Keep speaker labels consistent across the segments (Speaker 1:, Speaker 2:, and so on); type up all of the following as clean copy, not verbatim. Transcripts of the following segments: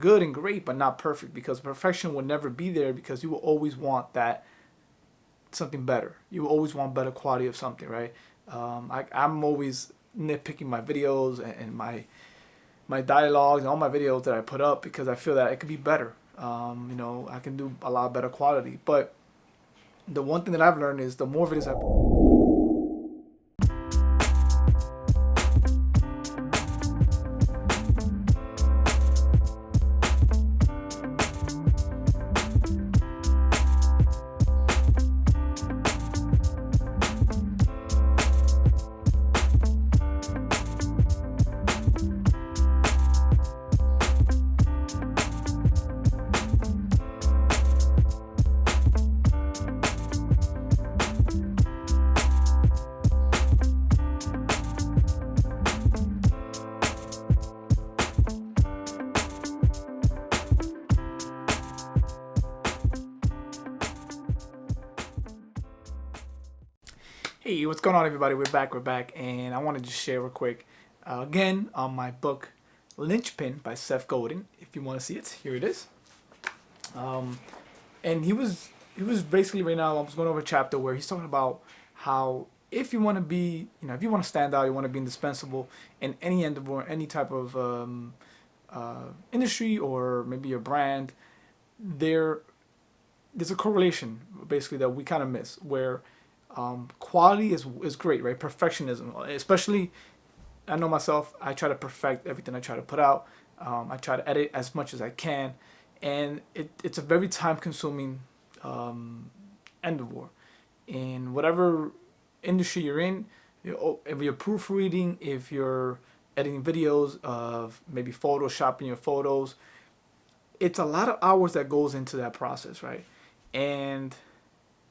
Speaker 1: good and great, but not perfect, because perfection will never be there, because you will always want that something better. You will always want better quality of something, right? I'm always nitpicking my videos and my dialogues and all my videos that I put up, because I feel that it could be better. I can do a lot better quality. But the one thing that I've learned is the more videos I Hey, what's going on, everybody? We're back, and I want to just share real quick, again, on my book, Lynchpin by Seth Godin. If you want to see it, here it is. Um, and he was basically, right now, I was going over a chapter where he's talking about how if you want to be, if you want to stand out, you want to be indispensable in any end of or any type of industry, or maybe your brand, there there's a correlation basically that we kind of miss, where quality is great, right? Perfectionism, especially, I know myself. I try to perfect everything I try to put out. I try to edit as much as I can, and it's a very time consuming endeavor. In whatever industry you're in, if you're proofreading, if you're editing videos of maybe photoshopping your photos, it's a lot of hours that goes into that process, right? And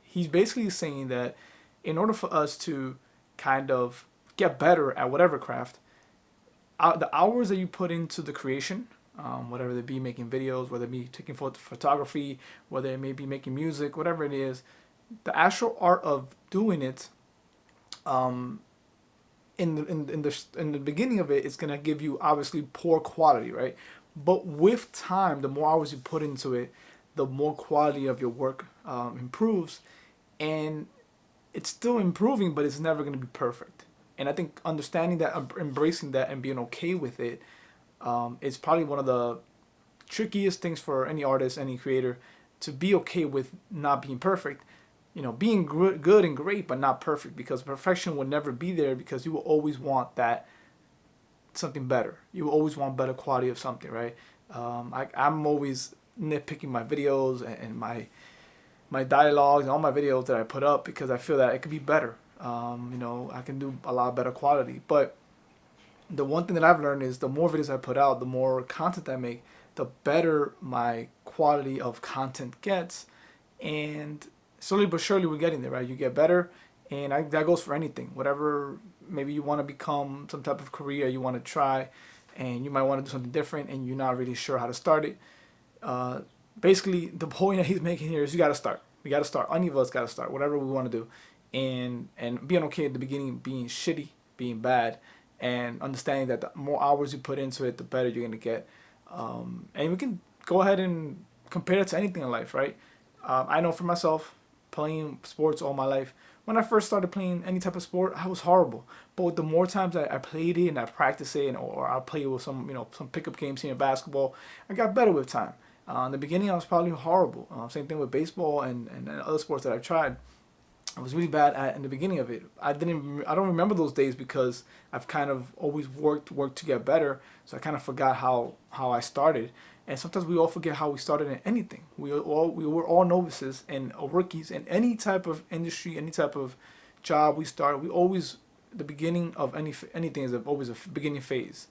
Speaker 1: he's basically saying that in order for us to kind of get better at whatever craft, the hours that you put into the creation, whatever they be, making videos, whether it be taking photography, whether it may be making music, whatever it is, the actual art of doing it, um, in the beginning of it, it's gonna give you obviously poor quality, right? But with time, the more hours you put into it, the more quality of your work improves, and it's still improving, but it's never going to be perfect. And I think understanding that, embracing that, and being okay with it, is probably one of the trickiest things for any artist, any creator, to be okay with not being perfect. Being good and great, but not perfect, because perfection will never be there, because you will always want that something better. You will always want better quality of something, right? I'm always nitpicking my videos and my dialogues and all my videos that I put up, because I feel that it could be better. I can do a lot better quality. But the one thing that I've learned is the more videos I put out, the more content I make, the better my quality of content gets. And slowly but surely, we're getting there, right? You get better, and that goes for anything. Whatever, maybe you want to become some type of career you want to try, and you might want to do something different, and you're not really sure how to start it. Uh, Basically, the point that he's making here is you got to start. We got to start. Any of us got to start. Whatever we want to do, and being okay at the beginning, being shitty, being bad, and understanding that the more hours you put into it, the better you're gonna get. And we can go ahead and compare it to anything in life, right? I know for myself, playing sports all my life. When I first started playing any type of sport, I was horrible. But the more times I played it and I practiced it, or I played with some pickup games here in basketball, I got better with time. In the beginning, I was probably horrible. Same thing with baseball and other sports that I've tried. I was really bad at in the beginning of it. I don't remember those days, because I've kind of always worked to get better. So I kind of forgot how I started. And sometimes we all forget how we started in anything. We were all novices and rookies in any type of industry, any type of job we start. We always, the beginning of anything is always a beginning phase.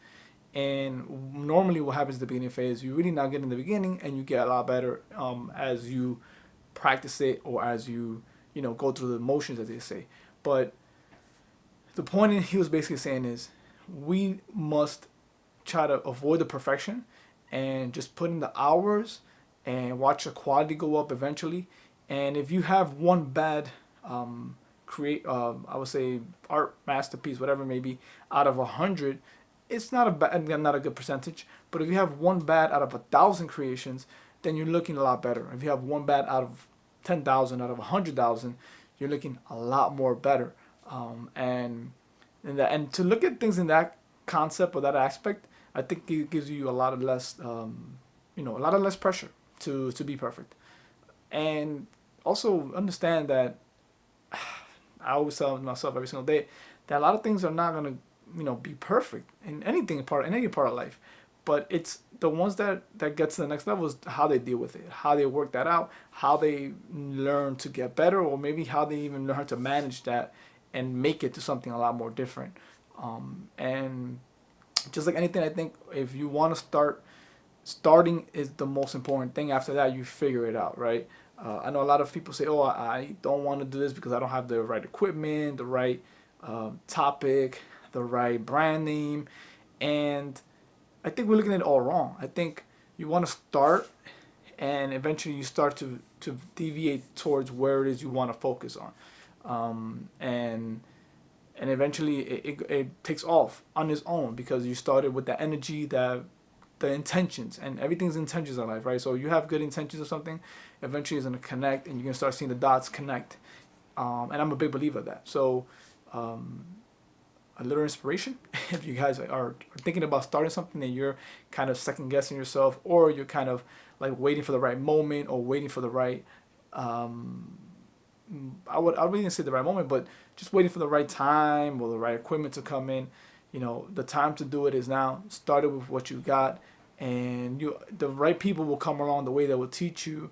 Speaker 1: And normally, what happens at the beginning phase, you really not get in the beginning, and you get a lot better as you practice it, or as you go through the motions, as they say. But the point he was basically saying is, we must try to avoid the perfection, and just put in the hours, and watch the quality go up eventually. And if you have one bad create I would say art masterpiece, whatever it may be, out of 100, it's not a bad, again, not a good percentage. But if you have one bad out of 1,000 creations, then you're looking a lot better. If you have one bad out of 10,000, out of 100,000, you're looking a lot more better. And to look at things in that concept or that aspect, I think it gives you a lot of less, a lot of less pressure to be perfect. And also understand that I always tell myself every single day that a lot of things are not gonna, be perfect in any part of life. But it's the ones that get to the next level is how they deal with it, how they work that out, how they learn to get better, or maybe how they even learn how to manage that and make it to something a lot more different. And just like anything, I think if you want to starting is the most important thing. After that, you figure it out, right? I know a lot of people say, "Oh, I don't want to do this because I don't have the right equipment, the right topic, the right brand name," and I think we're looking at it all wrong. I think you want to start, and eventually you start to deviate towards where it is you want to focus on, and eventually it takes off on its own because you started with the energy, the intentions, and everything's intentions in life, right? So you have good intentions of something, eventually it's gonna connect, and you're gonna start seeing the dots connect. And I'm a big believer of that. So a little inspiration if you guys are thinking about starting something and you're kind of second guessing yourself, or you're kind of like waiting for the right moment, or waiting for the right I wouldn't say the right moment, but just waiting for the right time or the right equipment to come in. The time to do it is now. Start it with what you got, and the right people will come along the way that will teach you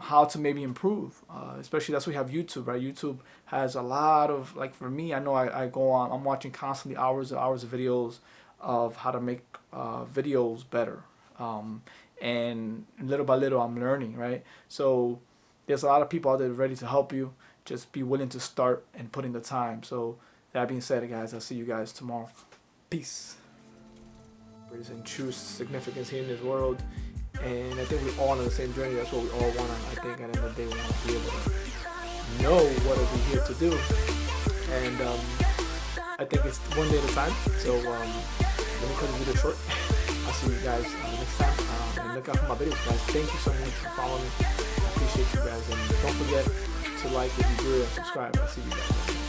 Speaker 1: how to maybe improve. Especially that's why we have YouTube, right? YouTube has a lot of, like, for me, I know I go on, I'm watching constantly hours and hours of videos of how to make videos better. And little by little, I'm learning, right? So there's a lot of people out there ready to help you. Just be willing to start and put in the time. So that being said, guys, I'll see you guys tomorrow. Peace. There's and true significance here in this world, and I think we're all on the same journey. That's what we all want. I think at the end of the day, we want to be able to know what are we here to do, and I think it's one day at a time. So let me cut this video short. I'll see you guys next time, and look out for my videos, guys. Thank you so much for following me. I appreciate you guys, and don't forget to like if you do and subscribe. I'll see you guys.